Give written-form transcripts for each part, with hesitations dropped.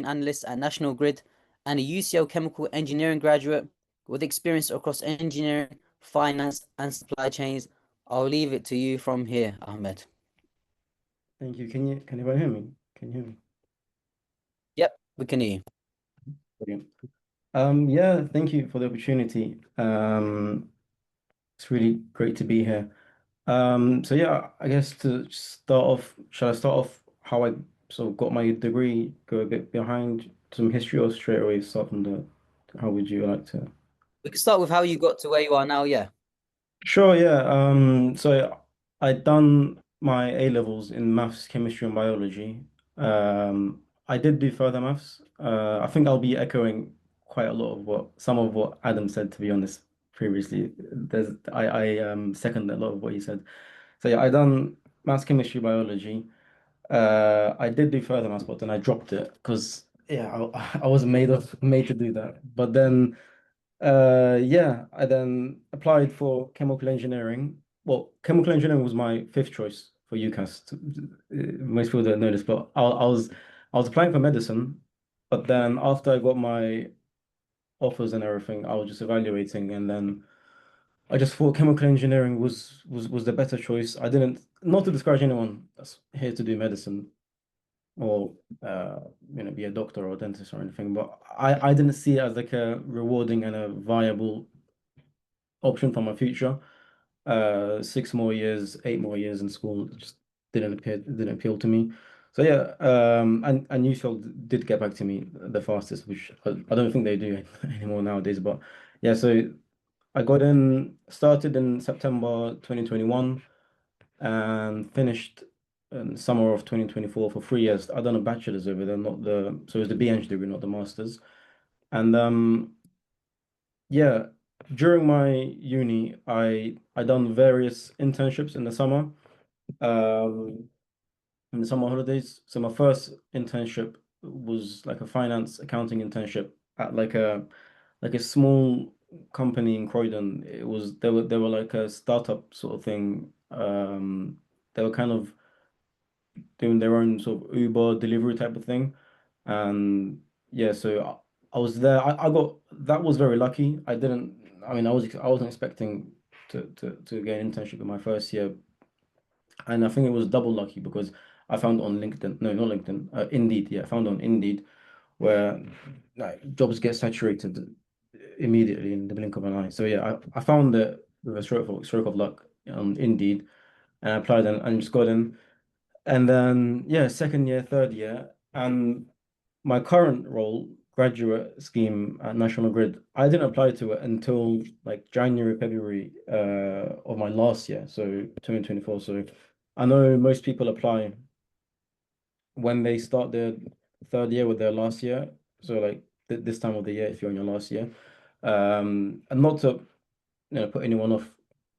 analyst at National Grid and a UCL chemical engineering graduate with experience across engineering, finance, and supply chains. I'll leave it to you from here, Ahmed. Thank you. Can everyone hear me? Can you hear me? Yep, we can hear you. Brilliant. Yeah, thank you for the opportunity. It's really great to be here. So yeah, I guess to start off, shall I start off how I sort of got my degree, go a bit behind some history, or straight away start from the, how would you like to? We can start with how you got to where you are now. Yeah. Sure, yeah. So I done my A levels in maths, chemistry, and biology. I did do further maths. I think I'll be echoing quite a lot of some of what Adam said, to be honest, previously. I second a lot of what he said. So yeah, I done maths, chemistry, biology. I did do further maths, but then I dropped it because yeah, I was made to do that. But then. Yeah, I then applied for chemical engineering. Well, chemical engineering was my fifth choice for UCAS. Most people don't know this, but I was applying for medicine, but then after I got my offers and everything, I was just evaluating, and then I just thought chemical engineering was the better choice. I didn't, not to discourage anyone that's here to do medicine or be a doctor or a dentist or anything, but I didn't see it as like a rewarding and a viable option for my future. 6 more years, 8 more years in school just didn't appeal to me. So yeah, and UCL did get back to me the fastest, which I don't think they do anymore nowadays. But yeah, so I started in September 2021 and finished in summer of 2024 for 3 years. I done a bachelor's over there, not the so it was the BEng degree, not the master's. And yeah, during my uni, I done various internships in the summer, um, in the summer holidays. So my first internship was like a finance accounting internship at like a small company in Croydon. They were like a startup sort of thing. They were kind of doing their own sort of Uber delivery type of thing. And yeah, so I was there. I got that was very lucky. I mean, I wasn't expecting to get an internship in my first year, and I think it was double lucky because I found on LinkedIn, no, not LinkedIn, Indeed. Yeah, I found on Indeed where like jobs get saturated immediately in the blink of an eye. So yeah, I found it with a stroke of luck on Indeed, and I applied and just got in. And then yeah, second year, third year, and my current role, graduate scheme at National Grid, I didn't apply to it until like January, February of my last year, so 2024. So I know most people apply when they start their third year with their last year. So like this time of the year, if you're in your last year, and not to put anyone off.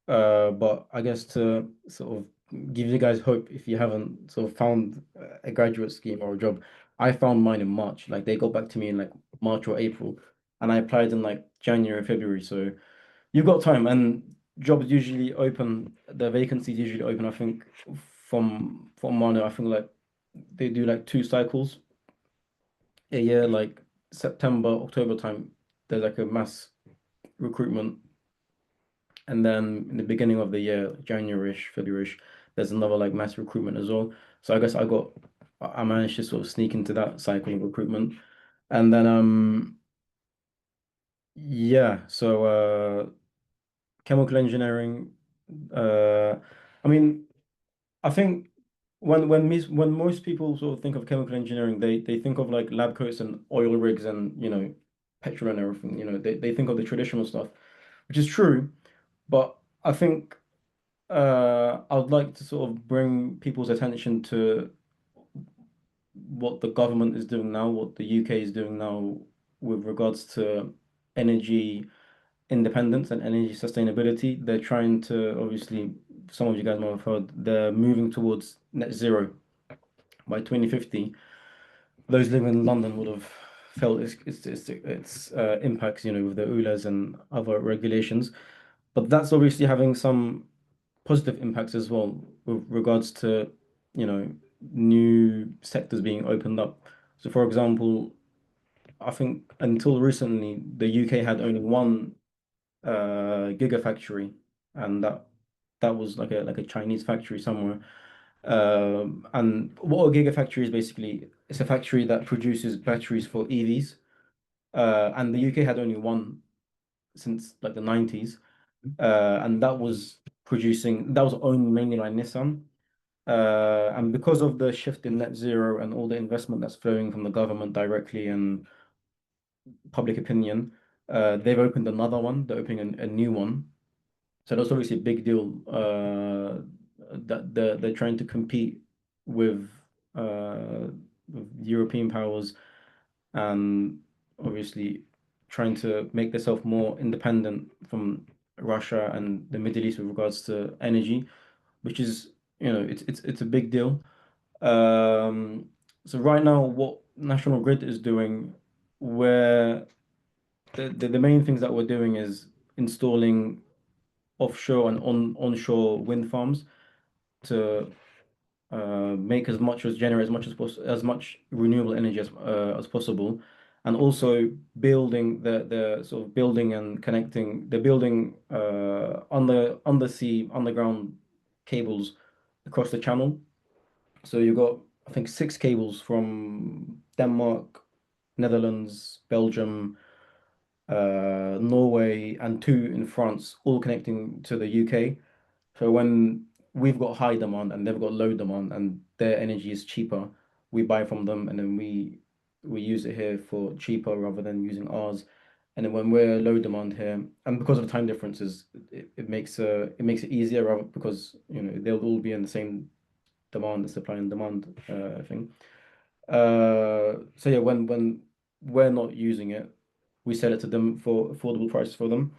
But I guess to sort of give you guys hope if you haven't sort of found a graduate scheme or a job. I found mine in March. Like they got back to me in like March or April, and I applied in like January, February. So you've got time, and jobs usually open. The vacancies usually open. I think from Mano, I think like they do like two cycles a year, like September, October time. There's like a mass recruitment. And then in the beginning of the year, January-ish, February-ish, there's another like mass recruitment as well. So I guess I managed to sort of sneak into that cycle of recruitment. And then yeah, so chemical engineering, uh I mean, I think when most people sort of think of chemical engineering, they think of like lab coats and oil rigs and petrol and everything. They think of the traditional stuff, which is true, but I think I would like to sort of bring people's attention to what the government is doing now, what the UK is doing now with regards to energy independence and energy sustainability. They're trying to, obviously, some of you guys might have heard, they're moving towards net zero by 2050. Those living in London would have felt its impacts, with the ULAs and other regulations. But that's obviously having some positive impacts as well with regards to, you know, new sectors being opened up. So, for example, I think until recently, the UK had only one gigafactory, and that was like a Chinese factory somewhere. And what a gigafactory is basically, it's a factory that produces batteries for EVs. And the UK had only one since like the 90s. And that was owned mainly by Nissan. And because of the shift in net zero and all the investment that's flowing from the government directly and public opinion, they've opened another one. They're opening a new one. So that's obviously a big deal. That they're trying to compete with with European powers and obviously trying to make themselves more independent from Russia and the Middle East with regards to energy, which is, it's a big deal. Um, so right now, what National Grid is doing, where the main things that we're doing is installing offshore and onshore wind farms to make as much as generate as much as much renewable energy as possible, and also building the sort of building and connecting. They're building undersea underground cables across the channel. So you've got, I think, six cables from Denmark, Netherlands, Belgium, Norway, and two in France, all connecting to the UK. So when we've got high demand and they've got low demand and their energy is cheaper, we buy from them and then we use it here for cheaper rather than using ours. And then when we're low demand here, and because of the time differences, it makes it easier rather because they'll all be in the same demand, the supply and demand thing. So yeah, when we're not using it, we sell it to them for affordable prices for them.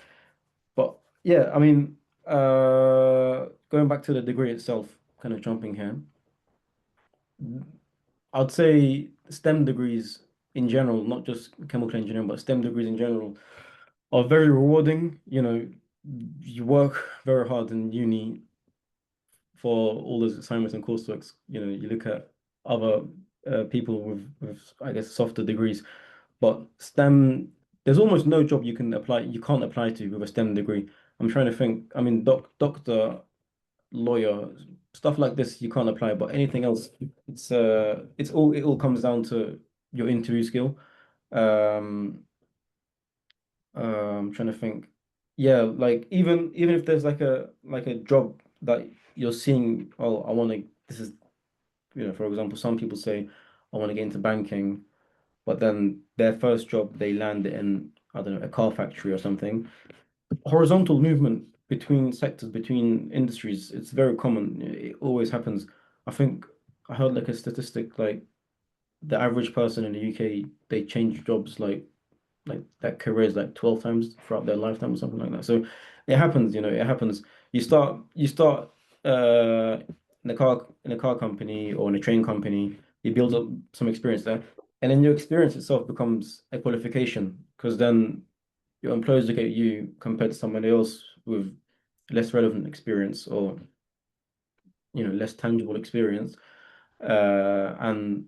But yeah, I mean, going back to the degree itself, kind of jumping here, I'd say STEM degrees in general, not just chemical engineering, but STEM degrees in general, are very rewarding. You work very hard in uni for all those assignments and courseworks. You look at other people with I guess softer degrees, but STEM, there's almost no job you can't apply to with a STEM degree. I'm trying to think. I mean, doctor, lawyer, stuff like this you can't apply, but anything else, it all comes down to your interview skill. Um, I'm trying to think. Yeah, like even if there's like a job that you're seeing, oh, I want to. This is, for example, some people say, I want to get into banking, but then their first job they land in, I don't know, a car factory or something. Horizontal movement between sectors, between industries, it's very common. It always happens. I think I heard like a statistic, like the average person in the UK, they change jobs like that careers like 12 times throughout their lifetime or something like that. So it happens, it happens. You start uh in a car company or in a train company, you build up some experience there, and then your experience itself becomes a qualification because then your employers look at you compared to somebody else with less relevant experience or less tangible experience, and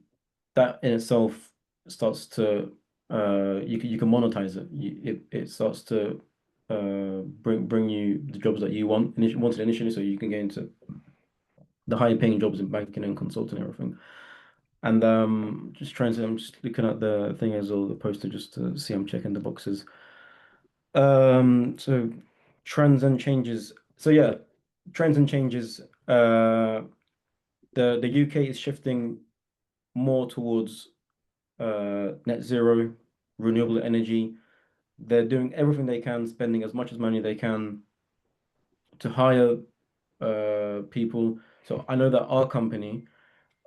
that in itself starts to you can monetize it. It starts to bring you the jobs that you wanted initially, so you can get into the higher paying jobs in banking and consulting and everything. And I'm just looking at the thing as well, the poster just to see I'm checking the boxes. So trends and changes. So yeah, trends and changes. The UK is shifting more towards net zero, renewable energy. They're doing everything they can, spending as much as money they can to hire people. So I know that our company,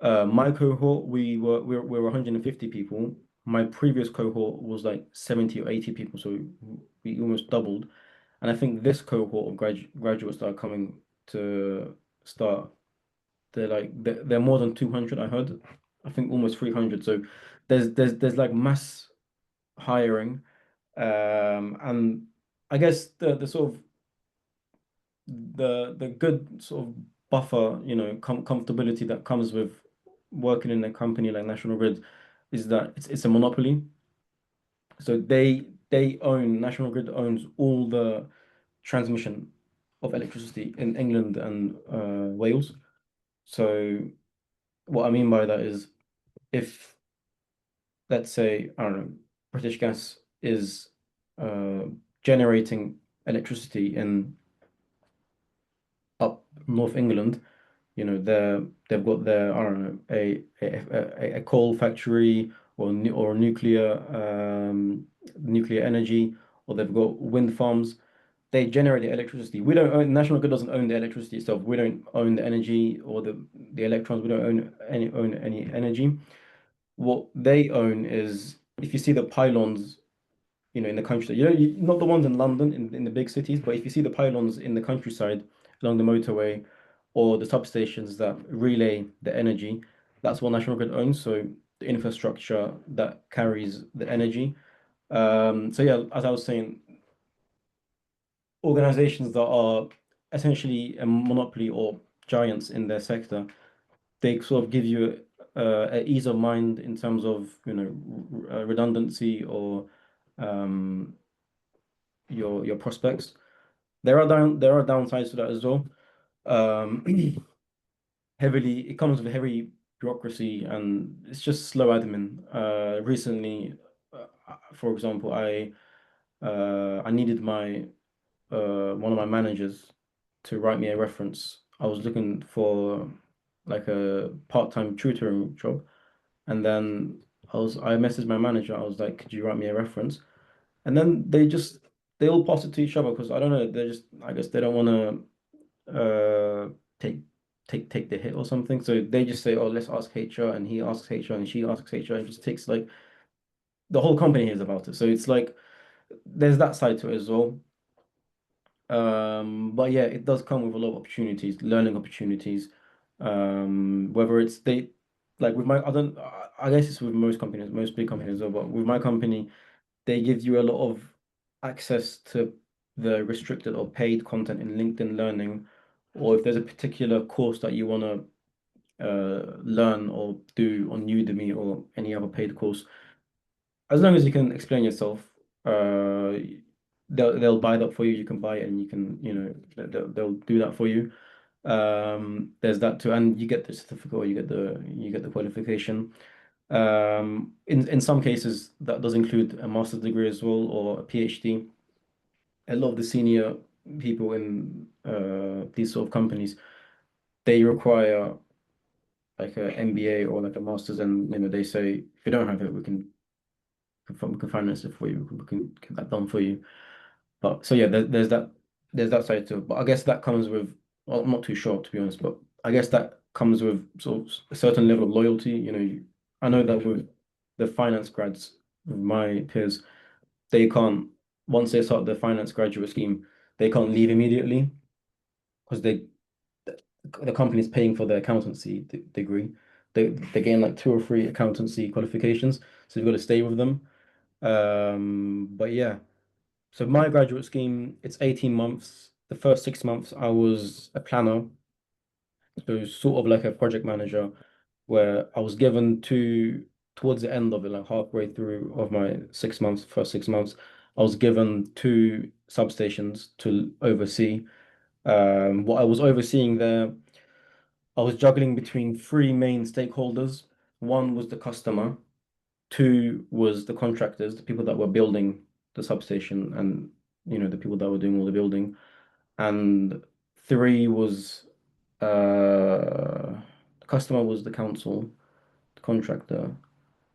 my cohort, we were 150 people. My previous cohort was like 70 or 80 people, so we almost doubled. And I think this cohort of graduates that are coming to start, they're more than 200, I heard. I think almost 300. So there's like mass hiring. And I guess the sort of the good sort of buffer, comfortability that comes with working in a company like National Grid is that it's a monopoly. So they own National Grid owns all the transmission of electricity in England and Wales. So what I mean by that is if let's say I don't know British Gas is uh, generating electricity in up North England, they've got their I don't know a coal factory or nuclear energy, or they've got wind farms. They generate the electricity. We don't own National Grid doesn't own the electricity itself. We don't own the energy or the electrons. We don't own any energy. What they own is if you see the pylons, in the countryside, not the ones in London in the big cities, but if you see the pylons in the countryside along the motorway or the substations that relay the energy, that's what National Grid owns. So the infrastructure that carries the energy. So yeah, as I was saying, organizations that are essentially a monopoly or giants in their sector, they sort of give you a ease of mind in terms of redundancy or um, your prospects. There are downsides to that as well. Um, it comes with heavy bureaucracy and it's just slow admin. Recently, for example, I needed my one of my managers to write me a reference. I was looking for like a part-time tutoring job, and then I messaged my manager. I was like, "Could you write me a reference?" And then they all pass it to each other because I don't know. I guess they don't want to take take the hit or something. So they just say, "Oh, let's ask HR," and he asks HR, and she asks HR. It just takes like the whole company hears about it. So it's like there's that side to it as well. But yeah, it does come with a lot of opportunities, learning opportunities. Whether it's they like with my I don't I guess it's with most companies, most big companies as well, but with my company, they give you a lot of access to the restricted or paid content in LinkedIn Learning, or if there's a particular course that you want to learn or do on Udemy or any other paid course, as long as you can explain yourself, uh, they'll buy that for you. You can buy it, and you can, they'll do that for you. There's that too, and you get the certificate or you get the qualification. In some cases, that does include a master's degree as well or a PhD. A lot of the senior people in these sort of companies, they require like a MBA or like a master's, and they say if you don't have it, we can finance it for you. We can get that done for you. But so yeah, there's that side to it. But I guess that comes with, well, I'm not too sure to be honest, but I guess that comes with sort of a certain level of loyalty. I know that with the finance grads, with my peers, they can't once they start the finance graduate scheme, they can't leave immediately because the company's paying for their accountancy degree. They gain like two or three accountancy qualifications, so you've got to stay with them. But yeah. So my graduate scheme, it's 18 months. The first 6 months, I was a planner, so sort of like a project manager, where I was given towards the end of it, like halfway through of my 6 months, first 6 months, I was given two substations to oversee. What I was overseeing there, I was juggling between three main stakeholders. One was the customer, two was the contractors, the people that were building the substation, and the people that were doing all the building. And three was the customer was the council, the contractor,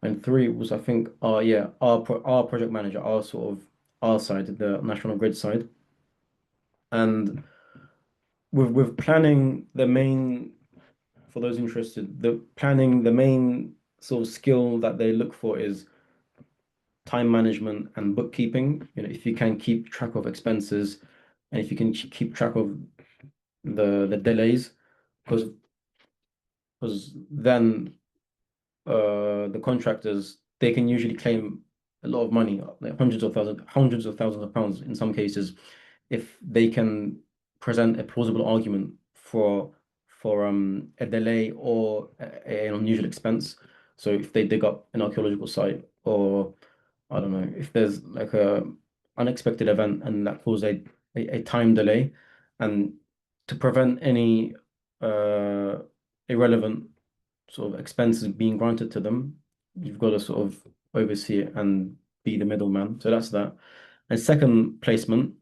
and three was I think our project manager, our sort of our side, the National Grid side. And with planning, the main for those interested, the main sort of skill that they look for is time management and bookkeeping. If you can keep track of expenses and if you can keep track of the delays, because then the contractors, they can usually claim a lot of money, like hundreds of thousands of pounds in some cases, if they can present a plausible argument for a delay or an unusual expense. So if they dig up an archaeological site, or I don't know, if there's like a unexpected event and that causes a time delay, and to prevent any uh, irrelevant sort of expenses being granted to them, you've got to sort of oversee it and be the middleman. So that's that. And second placement,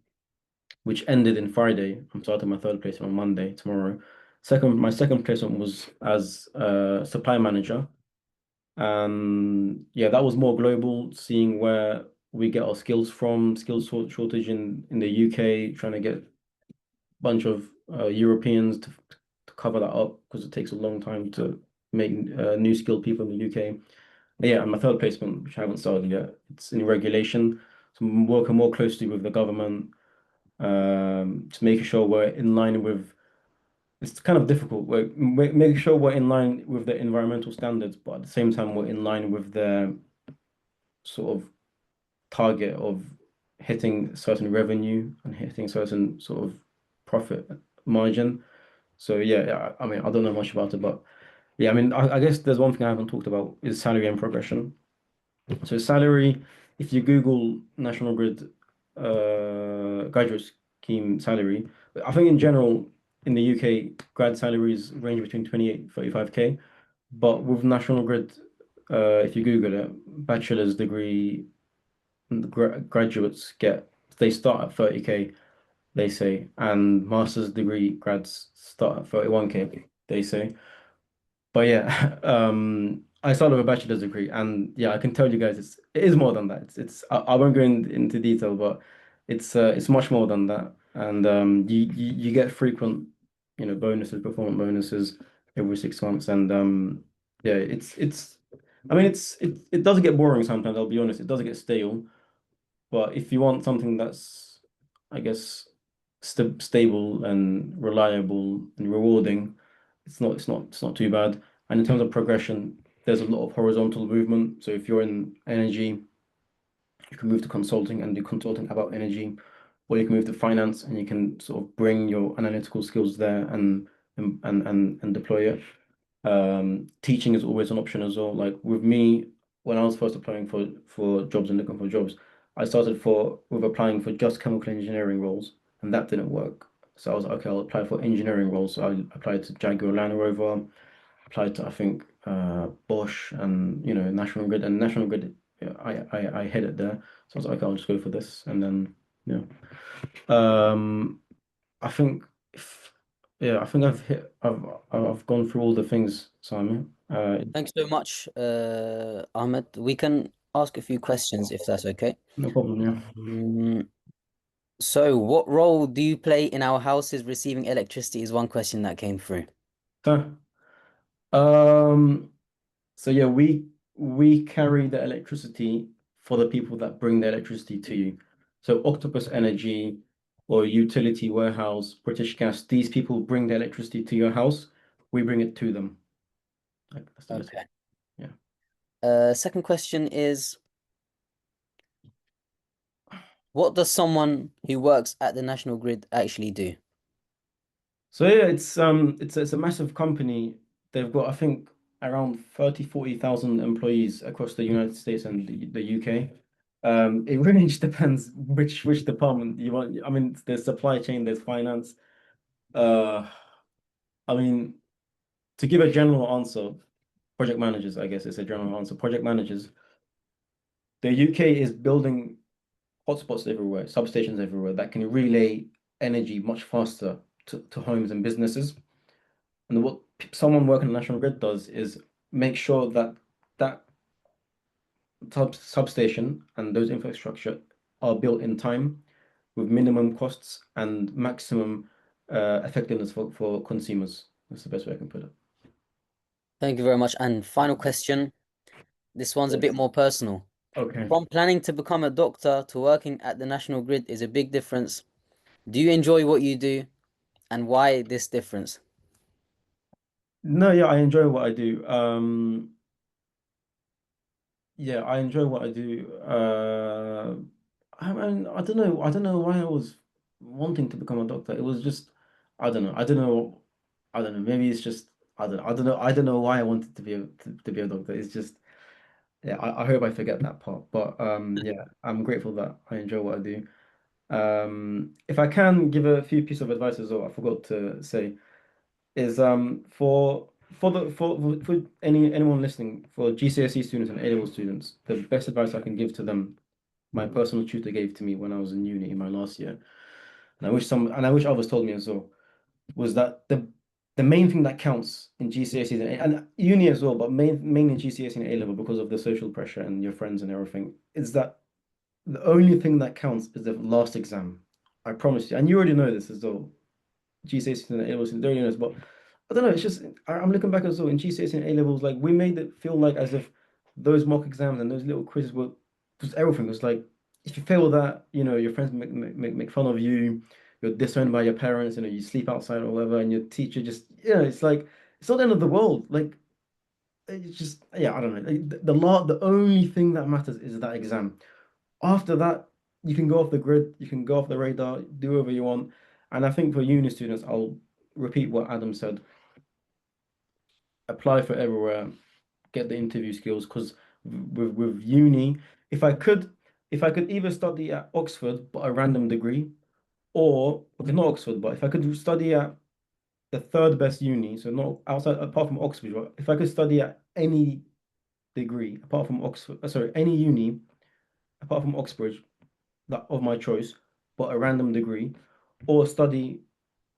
which ended in Friday. I'm starting my third placement on Monday, tomorrow. My second placement was as supply manager. And yeah, that was more global, seeing where we get our skills from, shortage in the UK, trying to get a bunch of Europeans to cover that up because it takes a long time to make new skilled people in the UK. Yeah, and my third placement, which I haven't started yet, it's in regulation. So I'm working more closely with the government, just making sure we're in line with. It's kind of difficult. We're making sure we're in line with the environmental standards, but at the same time, we're in line with the sort of target of hitting certain revenue and hitting certain sort of profit margin. So yeah, I mean, I don't know much about it, but yeah, I mean, I guess there's one thing I haven't talked about is salary and progression. So salary, if you Google National Grid graduate scheme salary, I think in general in the UK, grad salaries range between 28 and 35K. But with National Grid, if you Google it, bachelor's degree graduates they start at 30K, they say, and master's degree grads start at 31K, they say. But yeah, I started with a bachelor's degree, and yeah, I can tell you guys it is more than that. I won't go into detail, but it's much more than that. And you get frequent, bonuses, performance bonuses every 6 months, and yeah, it's. I mean, it does get boring sometimes. I'll be honest, it does get stale. But if you want something that's, I guess, stable and reliable and rewarding, it's not too bad. And in terms of progression, there's a lot of horizontal movement. So if you're in energy, you can move to consulting and do consulting about energy, or you can move to finance and you can sort of bring your analytical skills there and deploy it. Teaching is always an option as well. Like with me, when I was first applying for jobs and looking for jobs, I started with applying for just chemical engineering roles, and that didn't work. So I was like, okay, I'll apply for engineering roles. So I applied to Jaguar Land Rover, applied to I think Bosch and National Grid, and National Grid, yeah, I hit it there. So I was like, okay, I'll just go for this, and then yeah. Um, I think if yeah, I think I've gone through all the things, Simon. Thanks so much, Ahmed. We can ask a few questions if that's okay. No problem, yeah. Mm, so, what role do you play in our houses receiving electricity is one question that came through. So, um, so yeah, we carry the electricity for the people that bring the electricity to you. So Octopus Energy or Utility Warehouse, British Gas, these people bring the electricity to your house. We bring it to them. Like that's the best way. Okay. Yeah. Second question is, what does someone who works at the National Grid actually do? So yeah, it's a massive company. They've got I think around 40,000 employees across the United States and the UK. It really just depends which department you want. I mean, there's supply chain, there's finance. Uh, I mean, to give a general answer, project managers, I guess it's a general answer. Project managers, the UK is building hotspots everywhere, substations everywhere that can relay energy much faster to homes and businesses. And what someone working on National Grid does is make sure that that substation and those infrastructure are built in time with minimum costs and maximum effectiveness for consumers. That's the best way I can put it. Thank you very much. And final question. This one's a bit more personal. Okay. From planning to become a doctor to working at the National Grid is a big difference. Do you enjoy what you do, and why this difference? No, yeah, I enjoy what I do. Yeah, I enjoy what I do. I mean, I don't know why I was wanting to become a doctor. It was just, I don't know. Maybe it's just I don't know why I wanted to be a doctor. It's just yeah, I hope I forget that part. But yeah, I'm grateful that I enjoy what I do. If I can give a few pieces of advice as well, I forgot to say, is for anyone listening, for GCSE students and A-level students, the best advice I can give to them, my personal tutor gave to me when I was in uni in my last year, and I wish others told me as well, was that the main thing that counts in GCSE and uni as well, but mainly GCSE and A-level because of the social pressure and your friends and everything, is that the only thing that counts is the last exam. I promise you. And you already know this as well. GCSE and A-levels, they already know this, but I don't know. It's just I'm looking back as well in GCSE and A-levels, like we made it feel like as if those mock exams and those little quizzes were just everything. It was like if you fail that, your friends make fun of you, you're disowned by your parents, you sleep outside or whatever, and your teacher just it's like it's not the end of the world. Like it's just yeah, I don't know. Like, the only thing that matters is that exam. After that, you can go off the grid, you can go off the radar, do whatever you want. And I think for uni students, I'll repeat what Adam said. Apply for everywhere, get the interview skills. Because with uni, if I could if I could either study at Oxford but a random degree, or okay, not Oxford, but if I could study at the third best uni, so not outside apart from Oxford, but if I could study at any degree apart from Oxford, sorry, any uni apart from Oxbridge, that of my choice, but a random degree, or study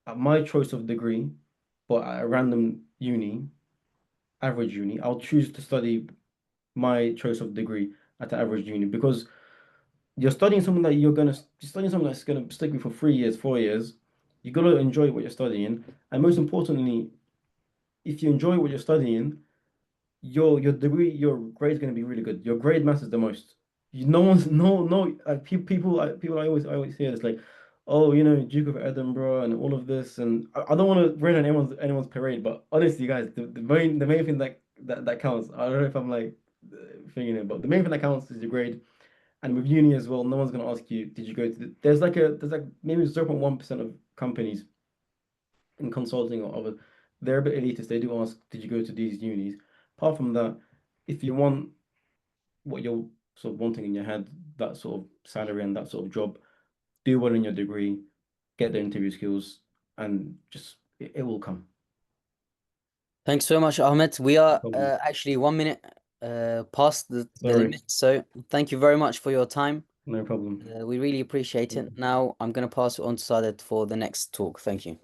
at my choice of degree, but at a random uni, average uni, I'll choose to study my choice of degree at the average uni because you're studying something that's gonna stick with you for 3 years, 4 years. You gotta enjoy what you're studying, and most importantly, if you enjoy what you're studying, your grade is going to be really good. Your grade matters the most. No one's no people I always hear it's like, oh, Duke of Edinburgh and all of this, and I don't want to rain on anyone's parade, but honestly, guys, the main thing that counts. I don't know if I'm like thinking it, but the main thing that counts is your grade. And with uni as well, no one's going to ask you, did you go to there's like maybe 0.1% of companies in consulting or other, they're a bit elitist. They do ask, did you go to these unis? Apart from that, if you want what you're sort of wanting in your head, that sort of salary and that sort of job, do well in your degree, get the interview skills, and just it will come. Thanks so much, Ahmed. We No are problem. actually 1 minute past the Sorry, limit, so thank you very much for your time. no problem. We really appreciate it. Now I'm going to pass it on to Sadet for the next talk. Thank you.